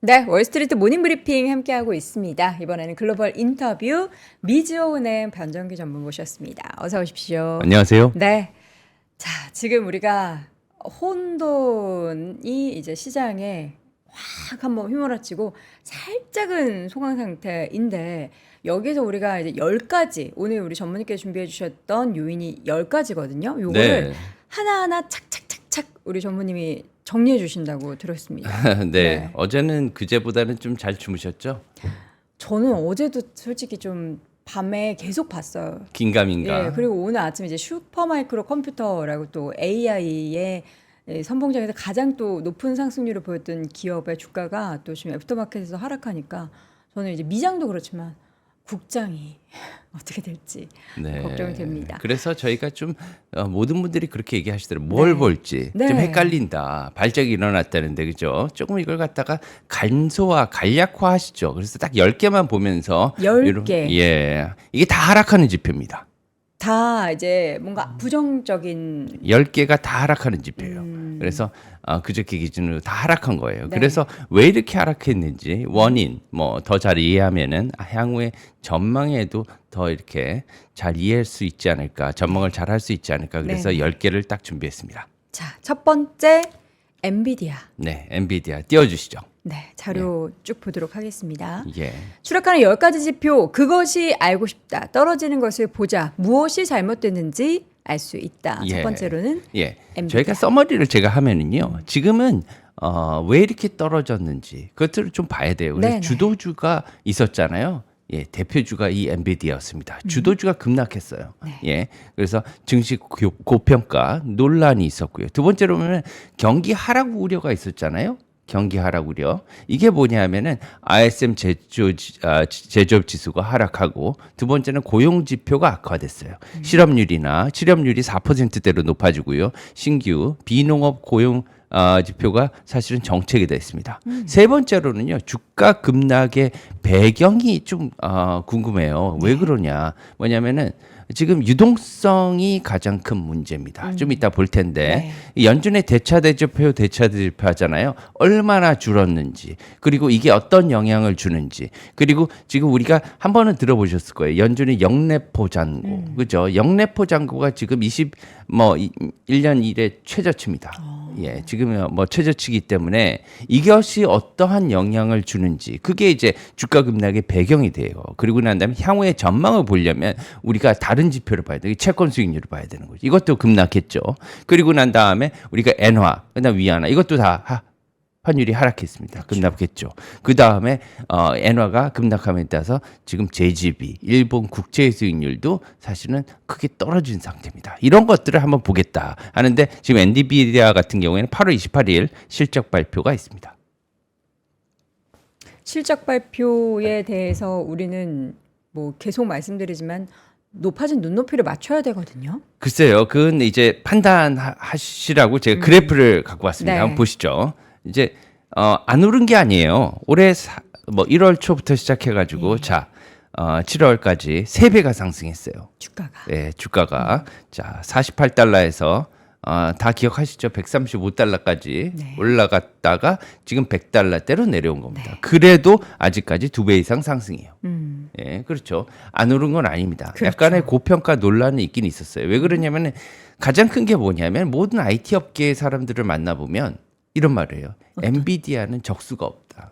네, 월스트리트 모닝브리핑 함께하고 있습니다. 이번에는 글로벌 인터뷰 미즈호은행 변정기 전문 모셨습니다. 어서 오십시오. 안녕하세요. 네, 자 지금 우리가 혼돈이 이제 시장에 확 한번 휘몰아치고 살짝은 소강 상태인데 여기서 우리가 이제 10가지 오늘 우리 전문님께 준비해 주셨던 요인이 10가지거든요. 요거를 네. 하나하나 착착착착 우리 전문님이 정리해 주신다고 들었습니다. 네. 네. 어제는 그제보다는 좀 잘 주무셨죠? 저는 어제도 솔직히 좀 밤에 계속 봤어요. 긴가민가. 예, 그리고 오늘 아침 이제 슈퍼마이크로 컴퓨터라고 또 AI의 선봉장에서 가장 또 높은 상승률을 보였던 기업의 주가가 또 지금 애프터마켓에서 하락하니까 저는 이제 미장도 그렇지만 국장이 어떻게 될지 네. 걱정이 됩니다. 그래서 저희가 좀 모든 분들이 그렇게 얘기하시더라고요. 뭘 네. 볼지 네. 좀 헷갈린다. 발작이 일어났다는데 그죠? 조금 이걸 갖다가 간소화, 간략화 하시죠. 그래서 딱 10개만 보면서 10개. 예. 이게 다 하락하는 지표입니다. 다 이제 뭔가 부정적인 10개가 다 하락하는 지표예요. 그래서 그저께 기준으로 다 하락한 거예요. 네. 그래서 왜 이렇게 하락했는지 원인 뭐 더 잘 이해하면은 향후의 전망에도 더 이렇게 잘 이해할 수 있지 않을까, 전망을 잘 할 수 있지 않을까. 그래서 네. 10개를 딱 준비했습니다. 자, 첫 번째 엔비디아. 네, 엔비디아 띄워주시죠. 네, 자료 쭉 보도록 하겠습니다. 예. 추락하는 10가지 지표, 그것이 알고 싶다. 떨어지는 것을 보자. 무엇이 잘못됐는지 알 수 있다. 예. 첫 번째로는 예. 엔비디아. 저희가 서머리를 제가 하면은요. 지금은 왜 이렇게 떨어졌는지 그것들을 좀 봐야 돼요. 그래서 네네. 주도주가 있었잖아요. 예, 대표주가 이 엔비디아였습니다. 주도주가 급락했어요. 네. 예, 그래서 증시 고평가 논란이 있었고요. 두 번째로 보면 경기 하락 우려가 있었잖아요. 경기 하락 우려. 이게 뭐냐면은 ISM 제조업 지수가 하락하고 두 번째는 고용 지표가 악화됐어요. 실업률이 4%대로 높아지고요. 신규 비농업 고용 지표가 사실은 정체가 됐습니다. 세 번째로는요. 주가 급락의 배경이 좀 궁금해요. 왜 그러냐? 뭐냐면은 지금 유동성이 가장 큰 문제입니다. 좀 이따 볼 텐데 연준의 대차 대조표 하잖아요. 얼마나 줄었는지 그리고 이게 어떤 영향을 주는지 그리고 지금 우리가 한 번은 들어보셨을 거예요. 연준의 영래포 잔고 그죠? 영래포 잔고가 지금 1년 이래 최저치입니다. 예, 지금 뭐 최저치기 때문에 이것이 어떠한 영향을 주는지 그게 이제 주가 급락의 배경이 돼요. 그리고 난 다음에 향후의 전망을 보려면 우리가 다른 지표를 봐야 돼요. 채권 수익률을 봐야 되는 거죠. 이것도 급락했죠. 그리고 난 다음에 우리가 엔화, 그다음 위안화 이것도 다 환율이 하락했습니다. 급락했죠. 그 다음에 엔화가 급락함에 따라서 지금 JGB, 일본 국채 수익률도 사실은 크게 떨어진 상태입니다. 이런 것들을 한번 보겠다 하는데 지금 엔비디아 같은 경우에는 8월 28일 실적 발표가 있습니다. 실적 발표에 대해서 우리는 뭐 계속 말씀드리지만 높아진 눈높이를 맞춰야 되거든요. 글쎄요, 그건 이제 판단하시라고 제가 그래프를 갖고 왔습니다. 네. 한번 보시죠. 이제 안 오른 게 아니에요. 올해 1월 초부터 시작해가지고 자 7월까지 3배가 상승했어요. 주가가. 네, 주가가 자 48달러에서 다 기억하시죠? 135달러까지 네. 올라갔다가 지금 100달러대로 내려온 겁니다. 네. 그래도 아직까지 2배 이상 상승해요. 음. 예, 그렇죠. 안 오른 건 아닙니다. 그렇죠. 약간의 고평가 논란은 있긴 있었어요. 왜 그러냐면 가장 큰 게 뭐냐면 모든 IT 업계의 사람들을 만나보면 이런 말을 해요. 엔비디아는 적수가 없다.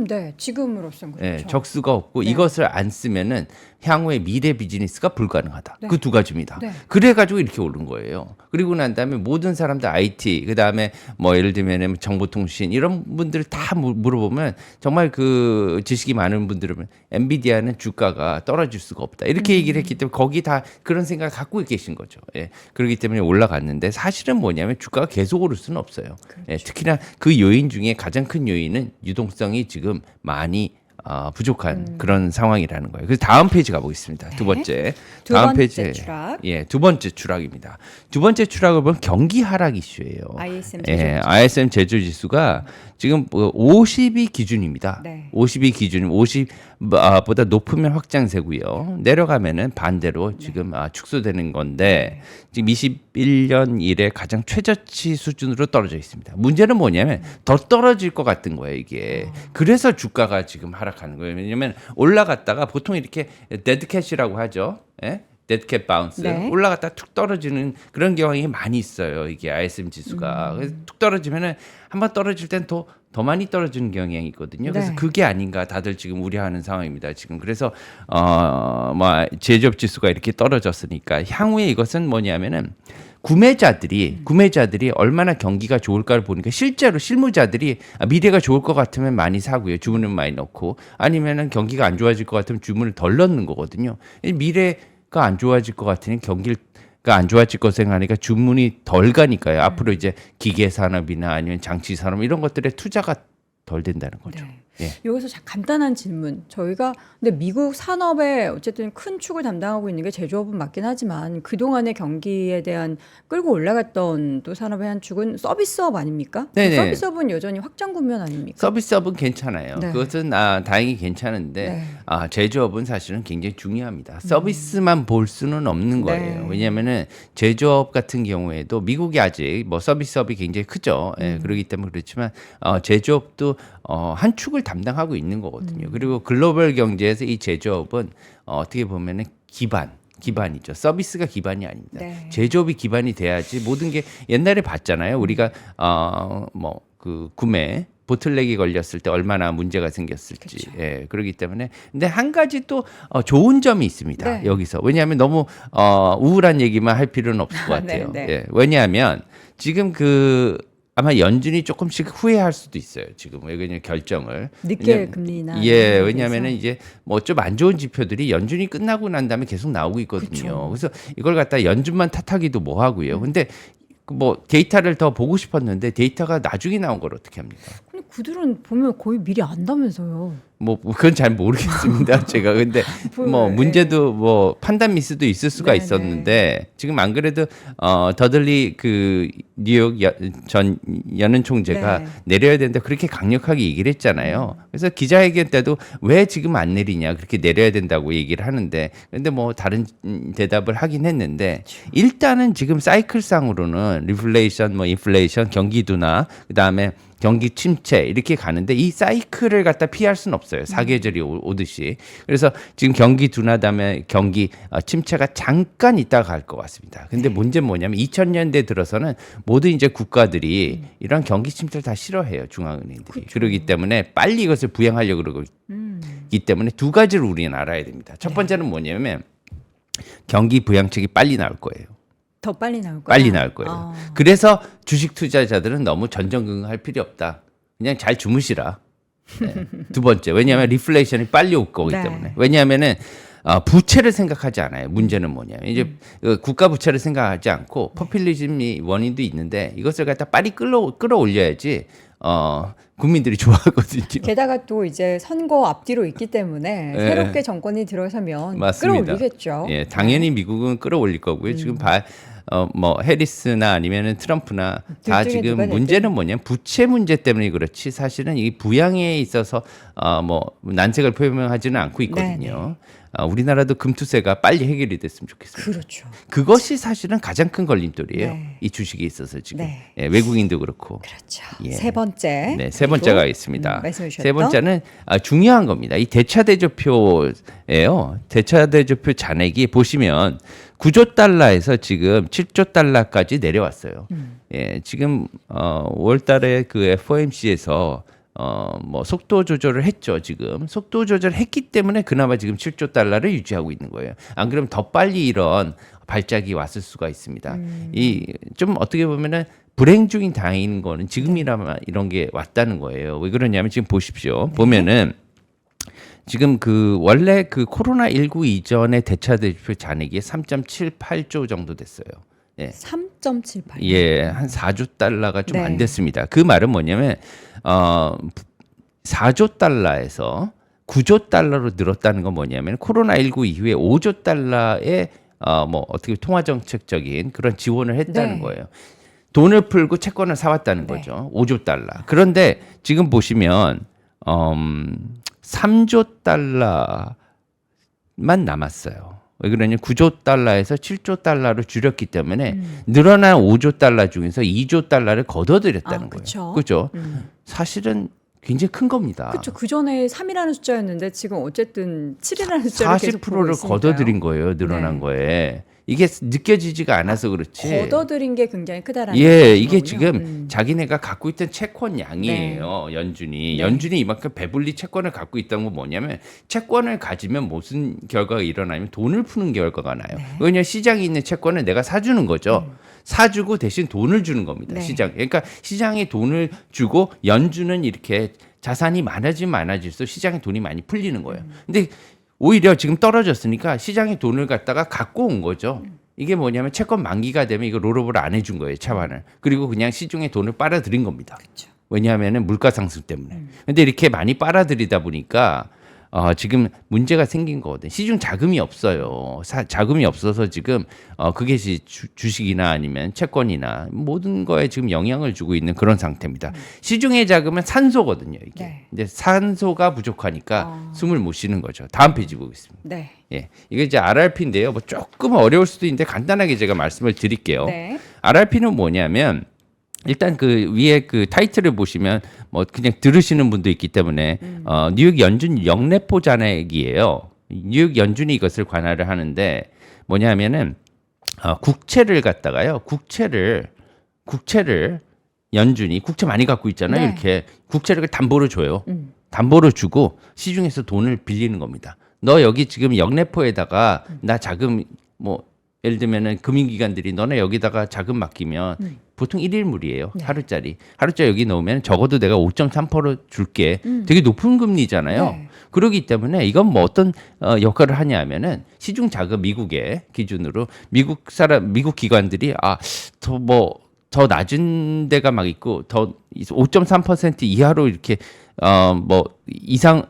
네. 지금으로서는 그렇죠. 예, 적수가 없고 네. 이것을 안 쓰면은 향후의 미래 비즈니스가 불가능하다. 네. 그 두 가지입니다. 네. 그래가지고 이렇게 오른 거예요. 그리고 난 다음에 모든 사람들 IT, 그 다음에 뭐 예를 들면 정보통신 이런 분들 다 물어보면 정말 그 지식이 많은 분들은 엔비디아는 주가가 떨어질 수가 없다. 이렇게 얘기를 했기 때문에 거기 다 그런 생각을 갖고 계신 거죠. 예. 그렇기 때문에 올라갔는데 사실은 뭐냐면 주가가 계속 오를 수는 없어요. 예. 특히나 그 요인 중에 가장 큰 요인은 유동성이 지금 많이 부족한 그런 상황이라는 거예요. 그래서 다음 페이지 가보겠습니다. 네. 두 번째. 두 다음 번째 페이지에, 추락. 예, 두 번째 추락입니다. 두 번째 추락을 보면 경기 하락 이슈예요. ISM 예, 제조지수. ISM 제조지수가 지금 50이 기준입니다. 네. 50이 기준, 50 보다 높으면 확장세고요. 내려가면은 반대로 지금 축소되는 건데 지금 21년 이래 가장 최저치 수준으로 떨어져 있습니다. 문제는 뭐냐면 더 떨어질 것 같은 거예요, 이게. 그래서 주가가 지금 하락하는 거예요. 왜냐면 올라갔다가 보통 이렇게 데드캣이라고 하죠. 예? 데드캣 바운스 네. 올라갔다 툭 떨어지는 그런 경향이 많이 있어요. 이게 ISM 지수가. 그래서 툭 떨어지면은 한번 떨어질 땐 더 많이 떨어지는 경향이 있거든요. 그래서 네. 그게 아닌가 다들 지금 우려하는 상황입니다. 지금 그래서 뭐 제조업 지수가 이렇게 떨어졌으니까 향후에 이것은 뭐냐면은 구매자들이 얼마나 경기가 좋을까를 보니까 실제로 실무자들이 미래가 좋을 것 같으면 많이 사고요. 주문을 많이 넣고 아니면은 경기가 안 좋아질 것 같으면 주문을 덜 넣는 거거든요. 미래가 안 좋아질 것 같으니 경기가 안 좋아질 거 생각하니까 주문이 덜 가니까요. 앞으로 이제 기계 산업이나 아니면 장치 산업 이런 것들에 투자가 덜 된다는 거죠. 네. 예. 여기서 간단한 질문. 저희가 근데 미국 산업에 어쨌든 큰 축을 담당하고 있는 게 제조업은 맞긴 하지만 그동안의 경기에 대한 끌고 올라갔던 또 산업의 한 축은 서비스업 아닙니까? 네네. 서비스업은 여전히 확장 국면 아닙니까? 서비스업은 괜찮아요. 네. 그것은 다행히 괜찮은데 네. 제조업은 사실은 굉장히 중요합니다. 서비스만 볼 수는 없는 거예요. 네. 왜냐하면은 제조업 같은 경우에도 미국이 아직 뭐 서비스업이 굉장히 크죠. 예, 그렇기 때문에 그렇지만 제조업도 한 축을 담당하고 있는 거거든요. 그리고 글로벌 경제에서 이 제조업은 어떻게 보면은 기반이죠. 서비스가 기반이 아닙니다. 네. 제조업이 기반이 돼야지 모든 게 옛날에 봤잖아요. 우리가 뭐 그 구매 보틀렉이 걸렸을 때 얼마나 문제가 생겼을지. 그쵸. 예, 그렇기 때문에 근데 한 가지 또 좋은 점이 있습니다. 네. 여기서 왜냐하면 너무 우울한 얘기만 할 필요는 없을 것 같아요. 네, 네. 예, 왜냐하면 지금 아마 연준이 조금씩 후회할 수도 있어요. 지금 왜냐면 결정을 늦게 금리나 예, 이런 왜냐하면은 데서. 이제 뭐 좀 안 좋은 지표들이 연준이 끝나고 난 다음에 계속 나오고 있거든요. 그쵸. 그래서 이걸 갖다 연준만 탓하기도 뭐 하고요. 근데 뭐 데이터를 더 보고 싶었는데 데이터가 나중에 나온 걸 어떻게 합니까? 근데 그들은 보면 거의 미리 안다면서요. 뭐 그건 잘 모르겠습니다. 제가 근데 뭐 네. 문제도 뭐 판단 미스도 있을 수가 네, 있었는데 지금 안 그래도 더들리 그 뉴욕 전 연은 총재가 네. 내려야 된다 그렇게 강력하게 얘기를 했잖아요. 그래서 기자회견 때도 왜 지금 안 내리냐 그렇게 내려야 된다고 얘기를 하는데 근데 뭐 다른 대답을 하긴 했는데 일단은 지금 사이클상으로는 리플레이션 뭐 인플레이션 경기 둔화 그다음에 경기 침체 이렇게 가는데 이 사이클을 갖다 피할 수는 없어요. 사계절이 오듯이. 그래서 지금 경기 둔화 다음에 경기 침체가 잠깐 있다가 갈 것 같습니다. 근데 문제는 뭐냐면 2000년대 들어서는 모든 이제 국가들이 이런 경기 침체를 다 싫어해요. 중앙은행들이. 그러기 때문에 빨리 이것을 부양하려고 그러기 때문에 두 가지를 우리는 알아야 됩니다. 첫 번째는 뭐냐면 경기 부양책이 빨리 나올 거예요. 더 빨리 나올 거야. 빨리 나올 거예요. 그래서 주식 투자자들은 너무 전전긍긍할 필요 없다. 그냥 잘 주무시라. 네. 두 번째, 왜냐하면 리플레이션이 빨리 올 거기 네. 때문에. 왜냐하면은 부채를 생각하지 않아요. 문제는 뭐냐면 이제 국가 부채를 생각하지 않고 포퓰리즘이 원인도 있는데 이것을 갖다 빨리 끌어올려야지 국민들이 좋아하거든요. 게다가 또 이제 선거 앞뒤로 있기 때문에 예. 새롭게 정권이 들어서면 맞습니다. 끌어올리겠죠. 예, 당연히 미국은 끌어올릴 거고요. 지금 뭐 해리스나 아니면은 트럼프나 다 둘 중에 지금 누가 문제는 뭐냐면 부채 문제 때문에 그렇지 사실은 이 부양에 있어서 뭐 난색을 표명하지는 않고 있거든요. 우리나라도 금투세가 빨리 해결이 됐으면 좋겠습니다. 그렇죠. 그것이 사실은 가장 큰 걸림돌이에요. 네. 이 주식에 있어서 지금 네. 예, 외국인도 그렇고. 그렇죠. 예. 세 번째. 네, 세 번째가 그리고, 있습니다. 말씀해 주셨던 세 번째는 중요한 겁니다. 이 대차대조표예요. 대차대조표 잔액이 보시면 9조 달러에서 지금 7조 달러까지 내려왔어요. 예, 지금 5월달에 그 FOMC에서 뭐 속도 조절을 했죠. 지금 속도 조절했기 때문에 그나마 지금 7조 달러를 유지하고 있는 거예요. 안 그러면 더 빨리 이런 발작이 왔을 수가 있습니다. 이 좀 어떻게 보면은 불행 중인 다행인 거는 지금이라면 이런 게 왔다는 거예요. 왜 그러냐면 지금 보십시오. 보면은 지금 원래 코로나19 이전의 대차대조 잔액이 3.78조 정도 됐어요. 예. 3.78. 예, 한 4조 달러가 좀 안 네. 됐습니다. 그 말은 뭐냐면 4조 달러에서 9조 달러로 늘었다는 건 뭐냐면 코로나19 이후에 5조 달러의 뭐 어떻게 통화정책적인 그런 지원을 했다는 네. 거예요. 돈을 풀고 채권을 사왔다는 네. 거죠. 5조 달러. 그런데 지금 보시면 3조 달러만 남았어요. 왜 그러냐? 9조 달러에서 7조 달러로 줄였기 때문에 늘어난 5조 달러 중에서 2조 달러를 걷어들였다는 거예요. 그렇죠? 사실은 굉장히 큰 겁니다. 그렇죠. 그 전에 3이라는 숫자였는데 지금 어쨌든 7이라는 숫자를 계속 보고 40%를 있으니까요. 걷어들인 거예요. 늘어난 네. 거에. 이게 느껴지지가 않아서 그렇지. 걷어들인 게 굉장히 크다라는 예, 이게 거군요. 지금 자기네가 갖고 있던 채권 양이에요. 연준이. 연준이 이만큼 배불리 채권을 갖고 있다는 건 뭐냐면 채권을 가지면 무슨 결과가 일어나면 돈을 푸는 결과가 나요. 왜냐하면 시장에 있는 채권을 내가 사주는 거죠. 사주고 대신 돈을 주는 겁니다. 시장. 그러니까 시장에 돈을 주고 연준은 이렇게 자산이 많아지면 많아질수록 시장에 돈이 많이 풀리는 거예요. 근데 오히려 지금 떨어졌으니까 시장에 돈을 갖다가 갖고 온 거죠. 이게 뭐냐면 채권 만기가 되면 이거 롤오버를 안 해준 거예요, 차반을. 그리고 그냥 시중에 돈을 빨아들인 겁니다. 그쵸. 왜냐하면 물가 상승 때문에. 근데 이렇게 많이 빨아들이다 보니까 지금 문제가 생긴 거거든요. 시중 자금이 없어요. 자금이 없어서 지금 그게 주식이나 아니면 채권이나 모든 거에 지금 영향을 주고 있는 그런 상태입니다. 시중의 자금은 산소거든요. 이게. 네. 이제 산소가 부족하니까 숨을 못 쉬는 거죠. 다음 페이지 보겠습니다. 네. 예, 이게 이제 RRP인데요. 뭐 조금 어려울 수도 있는데 간단하게 제가 말씀을 드릴게요. 네. RRP는 뭐냐면 일단 그 위에 그 타이틀을 보시면 뭐 그냥 들으시는 분도 있기 때문에 뉴욕 연준 영래포 잔액이에요. 뉴욕 연준이 이것을 관할을 하는데 뭐냐면은 국채를 갖다가요. 국채를 연준이 국채 많이 갖고 있잖아요. 네. 이렇게 국채를 담보로 줘요. 담보로 주고 시중에서 돈을 빌리는 겁니다. 너 여기 지금 영래포에다가 나 자금 뭐 예를 들면은 금융기관들이 너네 여기다가 자금 맡기면 보통 1일물이에요. 하루짜리 여기 넣으면 적어도 내가 5.3% 줄게. 되게 높은 금리잖아요. 네. 그러기 때문에 이건 뭐 어떤 역할을 하냐 하면은 시중 자금 미국의 기준으로 미국 기관들이 더 낮은 데가 막 있고 더 5.3% 이하로 이렇게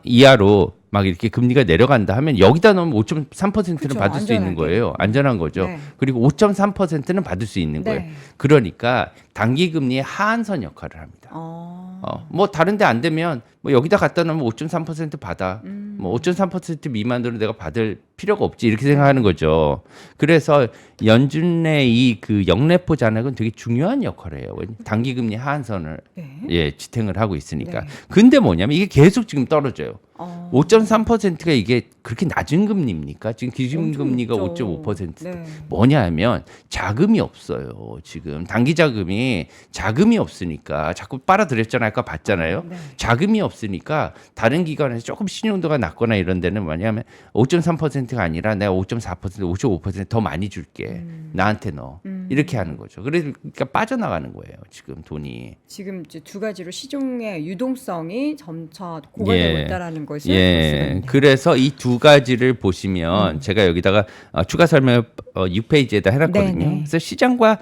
이하로 막 이렇게 금리가 내려간다 하면 여기다 넣으면 5.3%는 그쵸, 받을 수 있는 안전하게. 거예요. 안전한 거죠. 네. 그리고 5.3%는 받을 수 있는 거예요. 네. 그러니까 단기 금리의 하한선 역할을 합니다. 뭐 다른 데 안 되면 뭐 여기다 갖다 놓으면 5.3% 받아. 뭐 5.3% 미만으로 내가 받을 필요가 없지. 이렇게 생각하는 거죠. 그래서 연준의 이 그 영래포 잔액은 되게 중요한 역할을 해요. 단기 금리 하한선을 지탱을 하고 있으니까. 네. 근데 뭐냐면 이게 계속 지금 떨어져요. 5.3%가 이게 그렇게 낮은 금리입니까? 지금 기준금리가 엄청 5.5%. 네. 뭐냐 하면 자금이 없어요. 지금 단기 자금이 없으니까 자꾸 빨아들였잖아요. 아까 봤잖아요. 네. 자금이 없으니까 다른 기관에서 조금 신용도가 낮거나 이런 데는 뭐냐면 5.3%가 아니라 내가 5.4%, 5.5%더 많이 줄게. 나한테 넣어. 이렇게 하는 거죠. 그러니까 빠져나가는 거예요. 지금 돈이. 지금 이제 두 가지로 시중의 유동성이 점차 고갈되고 있다라는 것을 볼 수가 예. 있네요. 그래서 이 두 가지를 보시면 제가 여기다가 추가 설명 6페이지에다 해놨거든요. 네네. 그래서 시장과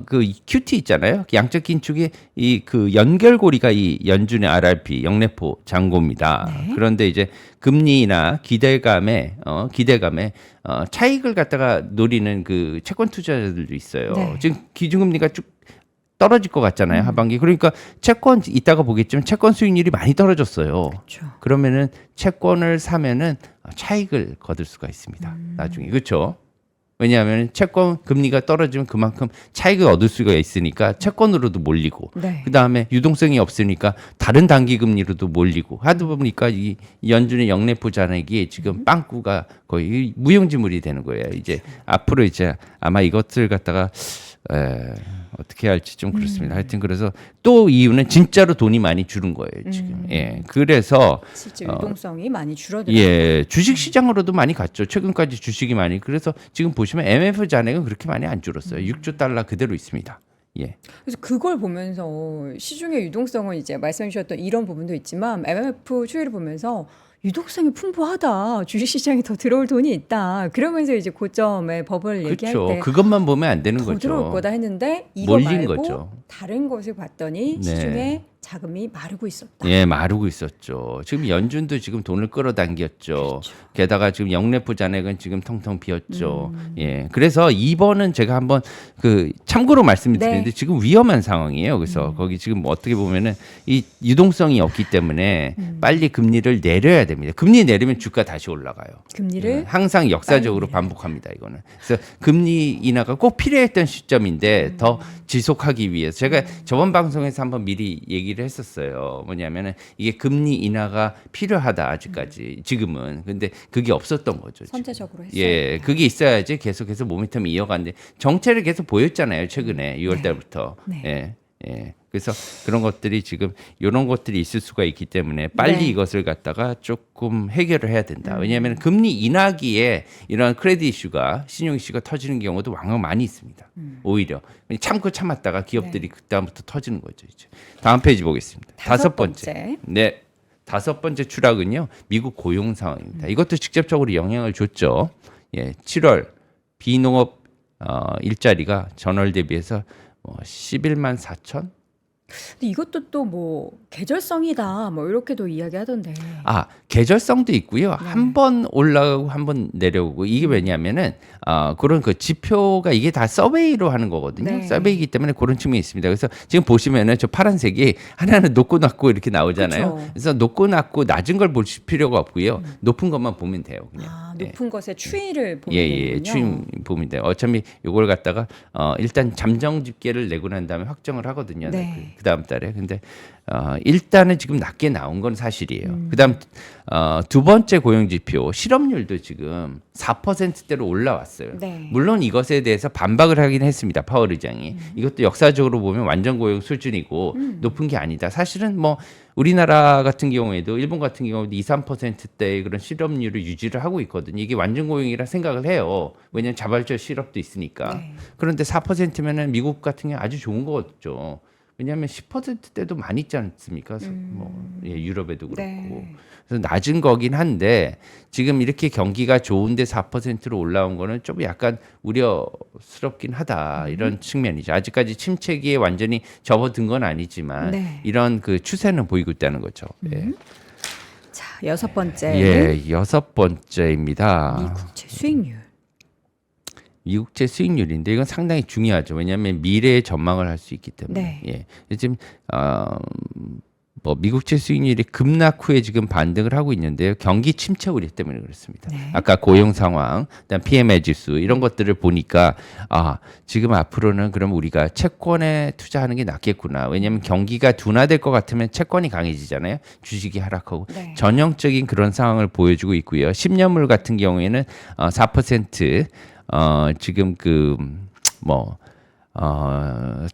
그 QT 있잖아요. 양적 긴축이 이 그 연결고리가 이 연준의 RRP 영래포 잔고입니다. 네. 그런데 이제 금리나 기대감에 차익을 갖다가 노리는 그 채권 투자자들도 있어요. 네. 지금 기준금리가 쭉 떨어질 것 같잖아요, 하반기. 그러니까 채권 이따가 보겠지만 채권 수익률이 많이 떨어졌어요. 그렇죠. 그러면은 채권을 사면은 차익을 거둘 수가 있습니다. 나중에. 그렇죠? 왜냐하면 채권 금리가 떨어지면 그만큼 차익을 얻을 수가 있으니까 채권으로도 몰리고 네. 그다음에 유동성이 없으니까 다른 단기 금리로도 몰리고 하다 보니까 이 연준의 영래포 잔액이 지금 빵꾸가 거의 무용지물이 되는 거예요. 이제 앞으로 이제 아마 이것을 갖다가 어떻게 할지 좀 그렇습니다. 하여튼 그래서 또 이유는 진짜로 돈이 많이 줄은 거예요, 지금. 예. 그래서 실제 유동성이 많이 줄어들어요. 예, 주식 시장으로도 많이 갔죠. 최근까지 주식이 많이. 그래서 지금 보시면 MF 잔액은 그렇게 많이 안 줄었어요. 6조 달러 그대로 있습니다. 예. 그래서 그걸 보면서 시중의 유동성은 이제 말씀해 주셨던 이런 부분도 있지만 MMF 추이를 보면서 유동성이 풍부하다. 주식시장에 더 들어올 돈이 있다. 그러면서 이제 고점의 버블 얘기할 그렇죠. 때 그것만 보면 안 되는 더 거죠. 들어올 거다 했는데 이거 몰린 말고 거죠. 다른 것을 봤더니 네. 시중에 자금이 마르고 있었다. 예, 마르고 있었죠. 지금 연준도 지금 돈을 끌어당겼죠. 게다가 지금 영래포 잔액은 지금 텅텅 비었죠. 예, 그래서 2번은 제가 한번 그 참고로 말씀을 드리는데 지금 위험한 상황이에요. 그래서 거기 지금 어떻게 보면은 이 유동성이 없기 때문에 빨리 금리를 내려야 됩니다. 금리 내리면 주가 다시 올라가요. 금리를 항상 역사적으로 반복합니다. 이거는. 그래서 금리 인하가 꼭 필요했던 시점인데 더 지속하기 위해서 제가 저번 방송에서 한번 미리 얘기를 했었어요. 뭐냐면은 이게 금리 인하가 필요하다 아직까지 지금은. 근데 그게 없었던 거죠. 지금. 선제적으로 했어요. 예, 그게 있어야지 계속해서 모멘텀이 이어가는데 정체를 계속 보였잖아요. 최근에 6월 달부터. 네. 예. 예. 그래서 그런 것들이 지금 이런 것들이 있을 수가 있기 때문에 빨리 네. 이것을 갖다가 조금 해결을 해야 된다. 왜냐하면 금리 인하기에 이런 크레딧 이슈가 신용 이슈가 터지는 경우도 왕왕 많이 있습니다. 오히려 참고 참았다가 기업들이 그다음부터 터지는 거죠. 이제 다음 페이지 보겠습니다. 다섯 번째. 네. 다섯 번째 추락은요. 미국 고용 상황입니다. 이것도 직접적으로 영향을 줬죠. 예. 7월 비농업 일자리가 전월 대비해서 11만 4천? 근데 이것도 또 뭐 계절성이다 뭐 이렇게도 이야기하던데. 아, 계절성도 있고요. 한 번 올라가고 한 번 내려오고 이게 왜냐하면은 그런 그 지표가 이게 다 서베이로 하는 거거든요. 네. 서베이이기 때문에 그런 측면이 있습니다. 그래서 지금 보시면은 저 파란색이 하나는 높고 낮고 이렇게 나오잖아요. 그쵸. 그래서 높고 낮고 낮은 걸 볼 필요가 없고요. 높은 것만 보면 돼요. 그냥. 높은 것의 추이를 보면 예, 되는군요. 추임 보면 돼요. 어차피 이걸 갖다가 일단 잠정 집계를 내고 난 다음에 확정을 하거든요. 네. 그 다음 달에. 근데 일단은 지금 낮게 나온 건 사실이에요. 그다음 두 번째 고용 지표 실업률도 지금 4%대로 올라왔어요. 네. 물론 이것에 대해서 반박을 하긴 했습니다. 파월 의장이. 이것도 역사적으로 보면 완전 고용 수준이고 높은 게 아니다. 사실은 뭐 우리나라 같은 경우에도 일본 같은 경우도 2, 3%대의 그런 실업률을 유지를 하고 있거든요. 이게 완전 고용이라 생각을 해요. 왜냐하면 자발적 실업도 있으니까. 네. 그런데 4%면은 미국 같은 경우 아주 좋은 거죠. 왜냐하면 10%대도 많이 있지 않습니까? 유럽에도 그렇고. 네. 그래서 낮은 거긴 한데 지금 이렇게 경기가 좋은데 4%로 올라온 거는 좀 약간 우려스럽긴 하다. 이런 측면이죠. 아직까지 침체기에 완전히 접어든 건 아니지만 네. 이런 그 추세는 보이고 있다는 거죠. 예. 자, 여섯 번째. 예, 여섯 번째입니다. 미국채 수익률. 미국채 수익률인데 이건 상당히 중요하죠. 왜냐하면 미래의 전망을 할 수 있기 때문에. 네. 예. 지금 뭐 미국채 수익률이 급락 후에 지금 반등을 하고 있는데요. 경기 침체 우려 때문에 그렇습니다. 네. 아까 고용 상황, 그다음 PMI 지수 이런 것들을 보니까 지금 앞으로는 그럼 우리가 채권에 투자하는 게 낫겠구나. 왜냐하면 경기가 둔화될 것 같으면 채권이 강해지잖아요. 주식이 하락하고 네. 전형적인 그런 상황을 보여주고 있고요. 10년물 같은 경우에는 4% 지금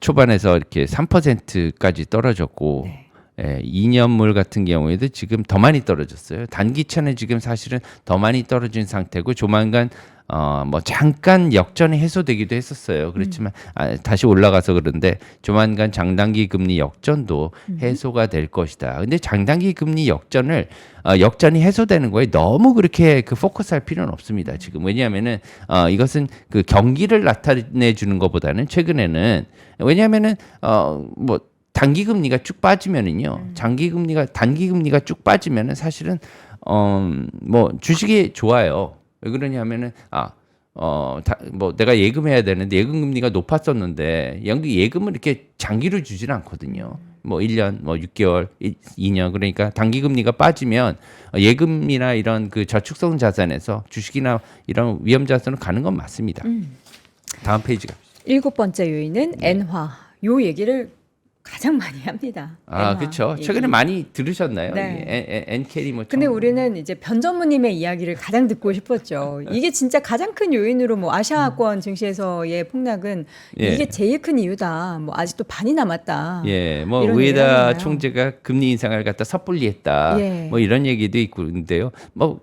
초반에서 이렇게 3%까지 떨어졌고, 네. 예, 2년물 같은 경우에도 지금 더 많이 떨어졌어요. 단기차는 지금 사실은 더 많이 떨어진 상태고, 조만간 잠깐 역전이 해소되기도 했었어요. 그렇지만 다시 올라가서 그런데 조만간 장단기 금리 역전도 해소가 될 것이다. 근데 장단기 금리 역전이 해소되는 거에 너무 그렇게 그 포커스할 필요는 없습니다. 지금 왜냐하면은 이것은 그 경기를 나타내 주는 것보다는 최근에는 왜냐하면은 단기 금리가 쭉 빠지면은요, 단기 금리가 쭉 빠지면은 사실은 주식이 좋아요. 왜 그러냐면은 내가 예금해야 되는데 예금 금리가 높았었는데 예금을 이렇게 장기로 주지는 않거든요. 1년, 6개월, 2년 그러니까 단기 금리가 빠지면 예금이나 이런 그 저축성 자산에서 주식이나 이런 위험 자산으로 가는 건 맞습니다. 다음 페이지 갑시다. 일곱 번째 요인은 엔화. 요 얘기를 가장 많이 합니다. 엔화 그렇죠. 얘기. 최근에 많이 들으셨나요? 네. 엔캐리 근데 우리는 이제 변 전무님의 이야기를 가장 듣고 싶었죠. 이게 진짜 가장 큰 요인으로 아시아권 증시에서의 폭락은 예. 이게 제일 큰 이유다. 아직도 반이 남았다. 예, 이런 얘기를 우에다 하잖아요. 총재가 금리 인상을 갖다 섣불리 했다. 예. 이런 얘기도 있고 근데요.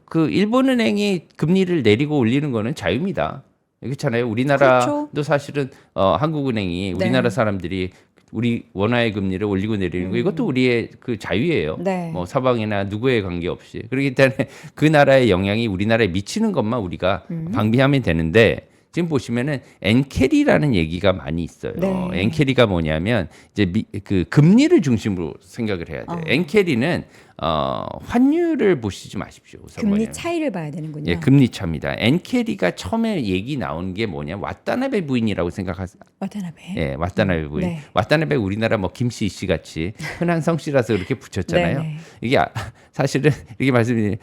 그 일본은행이 금리를 내리고 올리는 거는 자유입니다. 그렇잖아요. 우리나라도 그렇죠. 사실은 한국은행이 우리나라 사람들이 우리 원화의 금리를 올리고 내리는 거 이것도 우리의 그 자유예요. 네. 서방이나 누구에 관계없이. 그렇기 때문에 그 나라의 영향이 우리나라에 미치는 것만 우리가 방비하면 되는데 지금 보시면은 엔캐리라는 얘기가 많이 있어요. 네. 엔캐리가 뭐냐면 이제 그 금리를 중심으로 생각을 해야 돼요. 엔캐리는 환율을 보시지 마십시오. 우선 금리 뭐냐면. 차이를 봐야 되는군요. 예, 금리 차입니다. 엔캐리가 처음에 얘기 나온 게 뭐냐? 와타나베 부인이라고 생각하세요. 와타나베. 예, 와타나베 부인. 네. 와타나베 우리나라 뭐 김씨 이씨 같이 흔한 성씨라서 그렇게 붙였잖아요. 네. 이게 사실은 이렇게 말씀드리면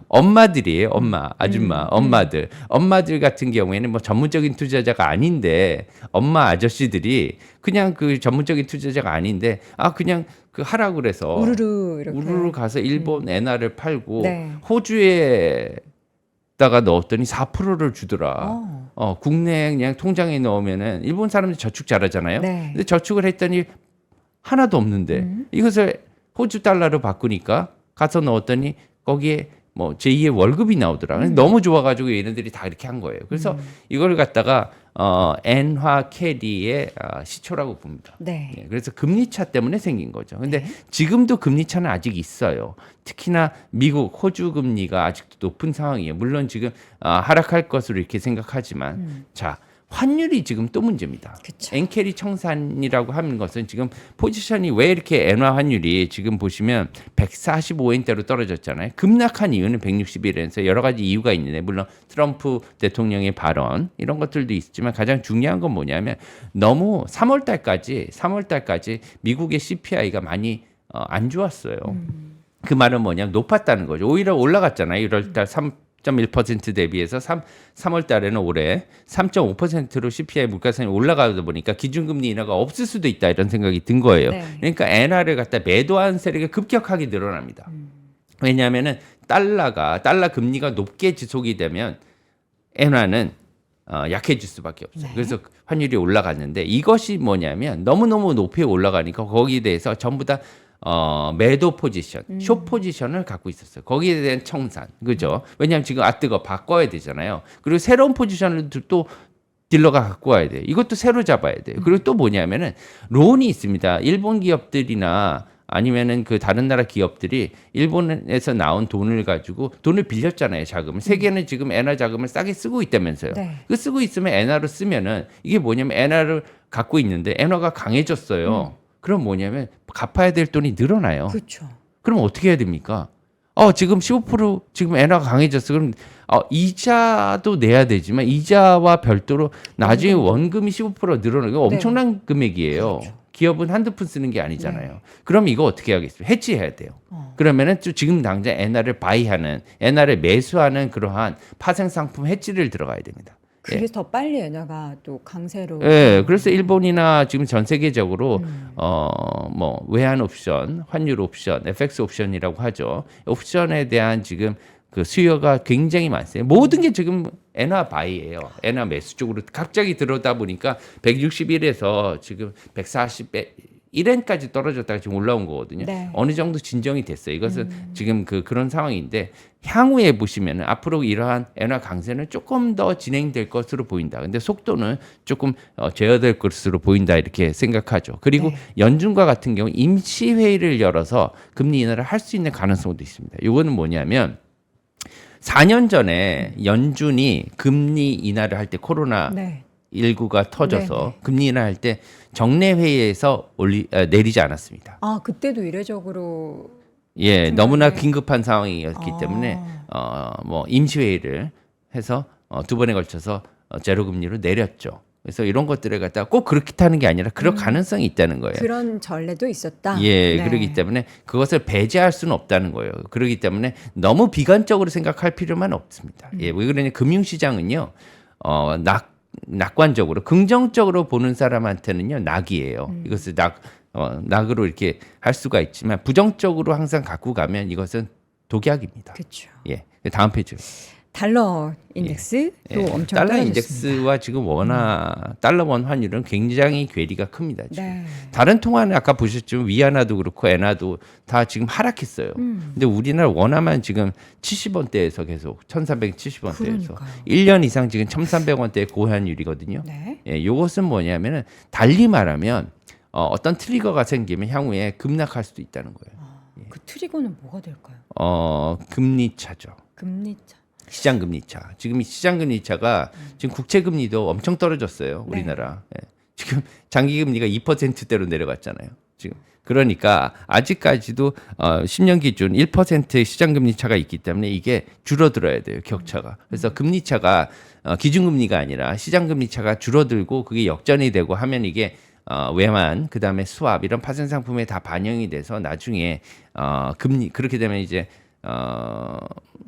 엄마들이에요. 엄마, 아줌마, 엄마들 같은 경우에는 뭐 전문적인 투자자가 아닌데 엄마 아저씨들이 그냥 그 전문적인 투자자가 아닌데 그냥 그 하라고 그래서 우르르 이렇게. 우르르 가서 일본 엔화를 팔고 네. 호주에다가 넣었더니 4%를 주더라. 국내 그냥 통장에 넣으면은 일본 사람들 저축 잘하잖아요. 네. 근데 저축을 했더니 하나도 없는데 이것을 호주 달러로 바꾸니까 가서 넣었더니 거기에 뭐 제2의 월급이 나오더라. 너무 좋아가지고 얘네들이 다 이렇게 한 거예요. 그래서 이걸 갖다가 엔화 캐리의 시초라고 봅니다. 네. 예, 그래서 금리차 때문에 생긴 거죠. 근데 네. 지금도 금리차는 아직 있어요. 특히나 미국, 호주 금리가 아직도 높은 상황이에요. 물론 지금 하락할 것으로 이렇게 생각하지만 자, 환율이 지금 또 문제입니다. 그쵸. 엔캐리 청산이라고 하는 것은 지금 포지션이 왜 이렇게 엔화 환율이 지금 보시면 145엔대로 떨어졌잖아요. 급락한 이유는 161엔에서 여러 가지 이유가 있는데 물론 트럼프 대통령의 발언 이런 것들도 있지만 가장 중요한 건 뭐냐면 너무 3월 달까지 미국의 CPI가 많이 안 좋았어요. 그 말은 뭐냐 높았다는 거죠. 오히려 올라갔잖아요. 1월 달 3.1% 대비해서 3월 달에는 올해 3.5%로 CPI 물가상이 올라가다 보니까 기준금리 인하가 없을 수도 있다 이런 생각이 든 거예요. 네. 그러니까 엔화를 갖다 매도한 세력이 급격하게 늘어납니다. 왜냐하면은 달러 금리가 높게 지속이 되면 엔화는 약해질 수밖에 없어요. 네. 그래서 환율이 올라갔는데 이것이 뭐냐면 너무너무 높이 올라가니까 거기에 대해서 전부 다 매도 포지션, 숏 포지션을 갖고 있었어요. 거기에 대한 청산, 그죠? 왜냐하면 지금 뜨거 바꿔야 되잖아요. 그리고 새로운 포지션을 또 딜러가 갖고 와야 돼요. 이것도 새로 잡아야 돼요. 그리고 또 뭐냐면은 론이 있습니다. 일본 기업들이나 아니면은 그 다른 나라 기업들이 일본에서 나온 돈을 가지고 돈을 빌렸잖아요. 자금을. 세계는 지금 엔화 자금을 싸게 쓰고 있다면서요. 네. 그 쓰고 있으면 엔화로 쓰면은 이게 뭐냐면 엔화를 갖고 있는데 엔화가 강해졌어요. 그럼 뭐냐면 갚아야 될 돈이 늘어나요. 그렇죠. 그럼 어떻게 해야 됩니까? 지금 15% 지금 엔화가 강해졌어. 그럼 이자도 내야 되지만 이자와 별도로 나중에 원금이 15% 늘어나고 엄청난 금액이에요. 그렇죠. 기업은 한두 푼 쓰는 게 아니잖아요. 그럼 이거 어떻게 하겠어요? 해지해야 돼요. 그러면은 또 지금 당장 엔화를 바이하는, 엔화를 매수하는 그러한 파생 상품 해지를 들어가야 됩니다. 그래서 더 빨리 엔화가 또 강세로. 예, 그래서 일본이나 지금 전 세계적으로 뭐 외환 옵션, 환율 옵션, FX 옵션이라고 하죠. 옵션에 대한 지금 그 수요가 굉장히 많습니다. 모든 게 지금 엔화 바이예요. 엔화 매수 쪽으로 갑자기 들어오다 보니까 161에서 지금 141엔까지 떨어졌다가 지금 올라온 거거든요. 네. 어느 정도 진정이 됐어요. 이것은 지금 그런 상황인데 향후에 보시면 앞으로 이러한 엔화 강세는 조금 더 진행될 것으로 보인다. 근데 속도는 조금 제어될 것으로 보인다 이렇게 생각하죠. 그리고 네. 연준과 같은 경우 임시 회의를 열어서 금리 인하를 할 수 있는 가능성도 있습니다. 이거는 뭐냐면 4년 전에 연준이 금리 인하를 할 때 코로나 네. 19가 터져서 네. 금리 인하할 때 정례 회의에서 내리지 않았습니다. 그때도 이례적으로. 예, 생각을- 너무나 긴급한 상황이었기 때문에 뭐 임시 회의를 해서 두 번에 걸쳐서 제로 금리로 내렸죠. 그래서 이런 것들을 갖다가 꼭 그렇게 타는 게 아니라 그럴 가능성이 있다는 거예요. 그런 전례도 있었다. 예, 네. 그렇기 때문에 그것을 배제할 수는 없다는 거예요. 그렇기 때문에 너무 비관적으로 생각할 필요만 없습니다. 예, 왜 그러냐? 금융시장은요, 낙관적으로, 긍정적으로 보는 사람한테는요, 낙이에요. 이것을 낙으로 이렇게 할 수가 있지만 부정적으로 항상 갖고 가면 이것은 독약입니다. 그렇죠. 예, 다음 페이지. 달러 인덱스도 엄청 달러 떨어졌습니다. 인덱스와 지금 달러 원 환율은 굉장히 괴리가 큽니다. 지금. 네. 다른 통화는 아까 보셨지만 위안화도 그렇고 엔화도 다 지금 하락했어요. 근데 우리나라 원화만 지금 70원대에서 계속 1,370원대에서 그러니까요. 1년 이상 지금 1,300원대의 고환율이거든요. 네. 예, 이것은 뭐냐면은 달리 말하면 어떤 트리거가 생기면 향후에 급락할 수도 있다는 거예요. 그 트리거는 뭐가 될까요? 금리 차죠. 금리 차. 시장 금리차. 지금 이 시장 금리차가 지금 국채 금리도 엄청 떨어졌어요. 우리나라. 예. 지금 장기 금리가 2%대로 내려갔잖아요. 지금 그러니까 아직까지도 10년 기준 1% 시장 금리 차가 있기 때문에 이게 줄어들어야 돼요. 격차가. 그래서 금리 차가 기준 금리가 아니라 시장 금리 차가 줄어들고 그게 역전이 되고 하면 이게 외환 그다음에 수합 이런 파생 상품에 다 반영이 돼서 나중에 금리 그렇게 되면 이제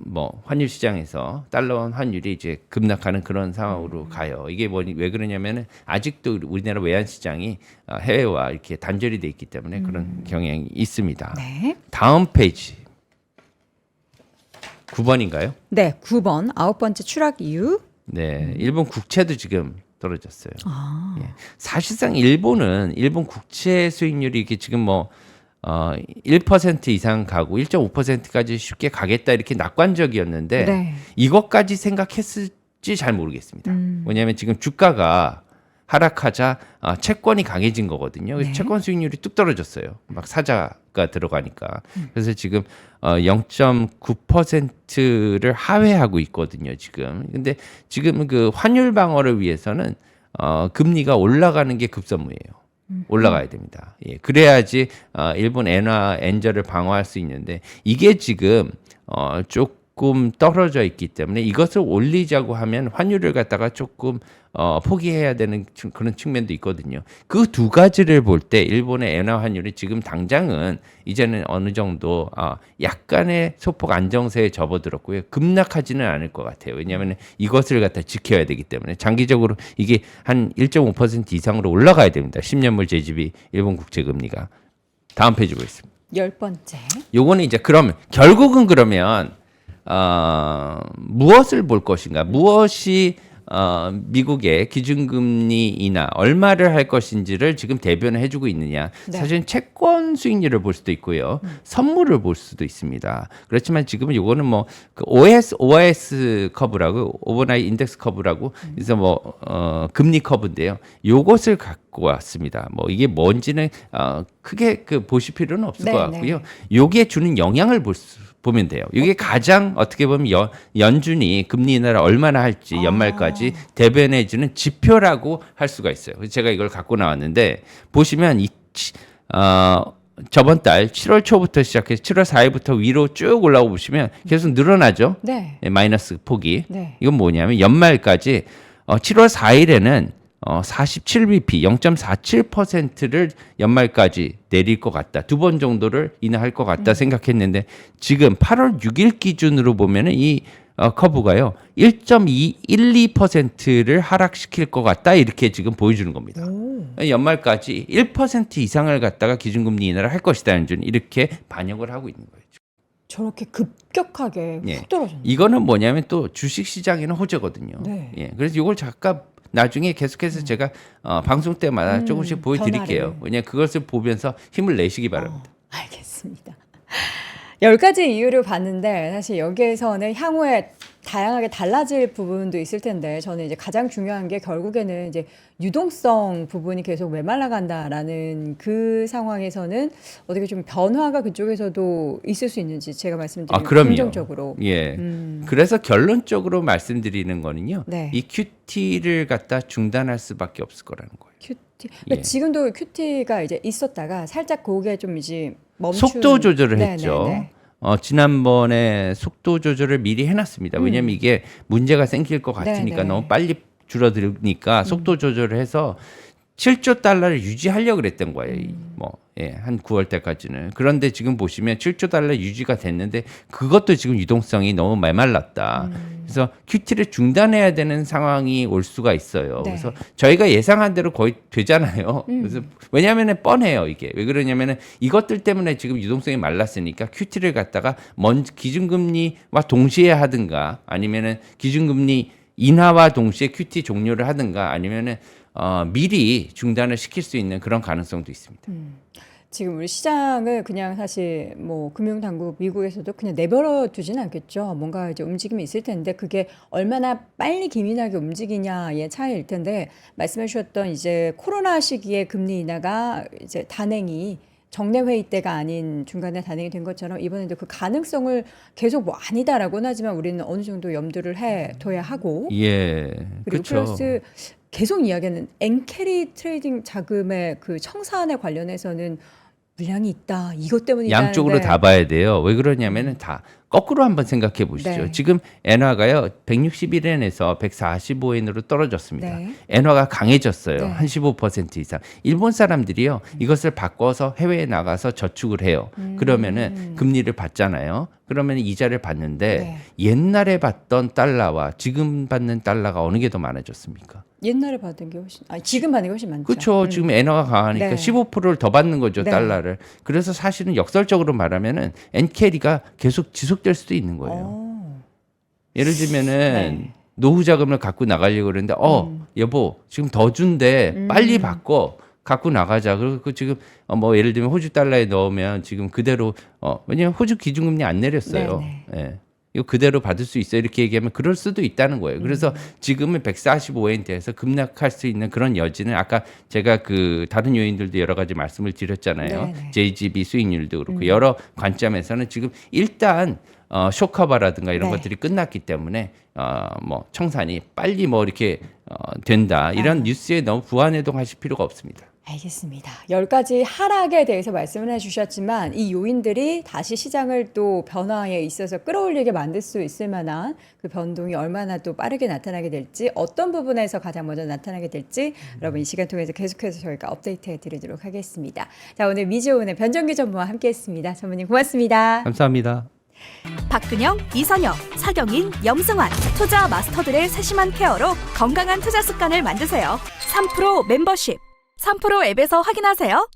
뭐 환율 시장에서 달러 원 환율이 이제 급락하는 그런 상황으로 가요. 이게 왜 그러냐면은 아직도 우리나라 외환 시장이 해외와 이렇게 단절이 돼 있기 때문에 그런 경향이 있습니다. 네. 다음 페이지 9번인가요? 네, 9번 아홉 번째 추락 이유. 네, 일본 국채도 지금 떨어졌어요. 아. 예. 사실상 일본 국채 수익률이 이게 지금 뭐 1% 이상 가고 1.5%까지 쉽게 가겠다 이렇게 낙관적이었는데 네. 이것까지 생각했을지 잘 모르겠습니다. 왜냐하면 지금 주가가 하락하자 채권이 강해진 거거든요. 그래서 네. 채권 수익률이 뚝 떨어졌어요. 막 사자가 들어가니까. 그래서 지금 0.9%를 하회하고 있거든요. 지금. 근데 지금 그 환율 방어를 위해서는 금리가 올라가는 게 급선무예요. 올라가야 됩니다. 예, 그래야지 일본 엔화 엔저를 방어할 수 있는데 이게 지금 조금 떨어져 있기 때문에 이것을 올리자고 하면 환율을 갖다가 조금 포기해야 되는 그런 측면도 있거든요. 그 두 가지를 볼 때 일본의 엔화 환율이 지금 당장은 이제는 어느 정도 약간의 소폭 안정세에 접어들었고요. 급락하지는 않을 것 같아요. 왜냐하면 이것을 갖다 지켜야 되기 때문에 장기적으로 이게 한 1.5% 이상으로 올라가야 됩니다. 10년물 제집이 일본 국채 금리가. 다음 페이지 보겠습니다. 열 번째. 요거는 이제 그러면 결국은 그러면 무엇을 볼 것인가? 무엇이 미국의 기준금리 인하 얼마를 할 것인지를 지금 대변을 해주고 있느냐. 네. 사실 채권 수익률을 볼 수도 있고요. 선물을 볼 수도 있습니다. 그렇지만 지금은 요거는 뭐 그 OIS 커브라고 오버나잇 인덱스 커브라고 그래서 뭐 금리 커브인데요. 요것을 갖고 왔습니다. 뭐 이게 뭔지는 크게 그 보실 필요는 없을 네, 것 같고요. 요게 주는 영향을 보면 돼요. 이게 가장 어떻게 보면 연준이 금리 인하를 얼마나 할지 연말까지 대변해주는 지표라고 할 수가 있어요. 그래서 제가 이걸 갖고 나왔는데 보시면 저번 달 7월 초부터 시작해서 7월 4일부터 위로 쭉 올라오고 보시면 계속 늘어나죠. 네. 예, 마이너스 폭이. 네. 이건 뭐냐면 연말까지 7월 4일에는 47bp 0.47%를 연말까지 내릴 것 같다. 두 번 정도를 인하할 것 같다 생각했는데 지금 8월 6일 기준으로 보면은 이 커브가요 1.12%를 하락시킬 것 같다 이렇게 지금 보여주는 겁니다. 연말까지 1% 이상을 갖다가 기준금리 인하를 할 것이다는 준 이렇게 반영을 하고 있는 거예요. 저렇게 급격하게 예. 훅 떨어졌네요. 이거는 뭐냐면 또 주식 시장에는 호재거든요. 네. 예. 그래서 이걸 잠깐 나중에 계속해서 제가 방송 때마다 조금씩 보여드릴게요. 변화를. 왜냐 그것을 보면서 힘을 내시기 바랍니다. 알겠습니다. 10가지 이유를 봤는데 사실 여기에서는 향후에 다양하게 달라질 부분도 있을 텐데 저는 이제 가장 중요한 게 결국에는 이제 유동성 부분이 계속 메말라 간다라는 그 상황에서는 어떻게 좀 변화가 그쪽에서도 있을 수 있는지 제가 말씀드리면 그럼요. 긍정적으로. 예. 그래서 결론적으로 말씀드리는 거는요. 네. 이 QT를 갖다 중단할 수밖에 없을 거라는 거예요. 큐티. 그러니까 예. 지금도 큐티가 이제 있었다가 살짝 그게 좀 이제 멈춘. 속도 조절을 네, 했죠. 네, 네. 지난번에 속도 조절을 미리 해놨습니다. 왜냐하면 이게 문제가 생길 것 같으니까 네, 네. 너무 빨리 줄어들니까 속도 조절을 해서 7조 달러를 유지하려고 그랬던 거예요. 한 9월 때까지는. 그런데 지금 보시면 7조 달러 유지가 됐는데 그것도 지금 유동성이 너무 메말랐다. 그래서 QT를 중단해야 되는 상황이 올 수가 있어요. 네. 그래서 저희가 예상한 대로 거의 되잖아요. 그래서 왜냐하면 뻔해요. 이게 왜 그러냐면은 이것들 때문에 지금 유동성이 말랐으니까 QT를 갖다가 먼저 기준금리와 동시에 하든가 아니면은 기준금리 인하와 동시에 QT 종료를 하든가 아니면은 미리 중단을 시킬 수 있는 그런 가능성도 있습니다. 지금 우리 시장을 그냥 사실 뭐 금융당국 미국에서도 그냥 내버려 두지는 않겠죠. 뭔가 이제 움직임이 있을 텐데 그게 얼마나 빨리 기민하게 움직이냐의 차이일 텐데 말씀해 주셨던 이제 코로나 시기에 금리 인하가 이제 단행이 정례 회의 때가 아닌 중간에 단행이 된 것처럼 이번에도 그 가능성을 계속 뭐 아니다라고는 하지만 우리는 어느 정도 염두를 해둬야 하고 예. 그리고 그렇죠. 플러스 계속 이야기하는 엔캐리 트레이딩 자금의 그 청산에 관련해서는 물량이 있다. 이것 때문이다. 양쪽으로 다 봐야 돼요. 왜 그러냐면은 다 거꾸로 한번 생각해 보시죠. 네. 지금 엔화가요 161엔에서 145엔으로 떨어졌습니다. 네. 엔화가 강해졌어요. 네. 한 15% 이상. 일본 사람들이요 이것을 바꿔서 해외에 나가서 저축을 해요. 그러면은 금리를 받잖아요. 그러면 이자를 받는데 네. 옛날에 받던 달러와 지금 받는 달러가 어느 게 더 많아졌습니까? 옛날에 받은 게 훨씬 지금 받는 게 훨씬 많죠. 그렇죠. 지금 엔화가 강하니까 네. 15%를 더 받는 거죠, 네. 달러를. 그래서 사실은 역설적으로 말하면은 엔캐리가 계속 지속될 수도 있는 거예요. 어. 예를 들면은 네. 노후 자금을 갖고 나가려고 그러는데 여보, 지금 더 준대. 빨리 바꿔. 갖고 나가자. 그리고 그 지금 뭐 예를 들면 호주 달러에 넣으면 지금 그대로 왜냐면 호주 기준금리 안 내렸어요. 네, 예. 이거 그대로 받을 수 있어요. 이렇게 얘기하면 그럴 수도 있다는 거예요. 그래서 지금은 145엔대에서 급락할 수 있는 그런 여지는 아까 제가 그 다른 요인들도 여러 가지 말씀을 드렸잖아요. 네네. JGB 수익률도 그렇고 여러 관점에서는 지금 일단 쇼커바라든가 이런 네. 것들이 끝났기 때문에 뭐 청산이 빨리 뭐 이렇게 된다 이런 뉴스에 너무 부안해동하실 필요가 없습니다. 알겠습니다. 10가지 하락에 대해서 말씀을 해주셨지만 이 요인들이 다시 시장을 또 변화에 있어서 끌어올리게 만들 수 있을 만한 그 변동이 얼마나 또 빠르게 나타나게 될지 어떤 부분에서 가장 먼저 나타나게 될지 여러분 이 시간 통해서 계속해서 저희가 업데이트해 드리도록 하겠습니다. 자, 오늘 미주온의 변정기 전무와 함께했습니다. 전무님 고맙습니다. 감사합니다. 박근영, 이선영, 사경인, 염승환 투자 마스터들의 세심한 케어로 건강한 투자 습관을 만드세요. 3프로 멤버십 3프로 앱에서 확인하세요.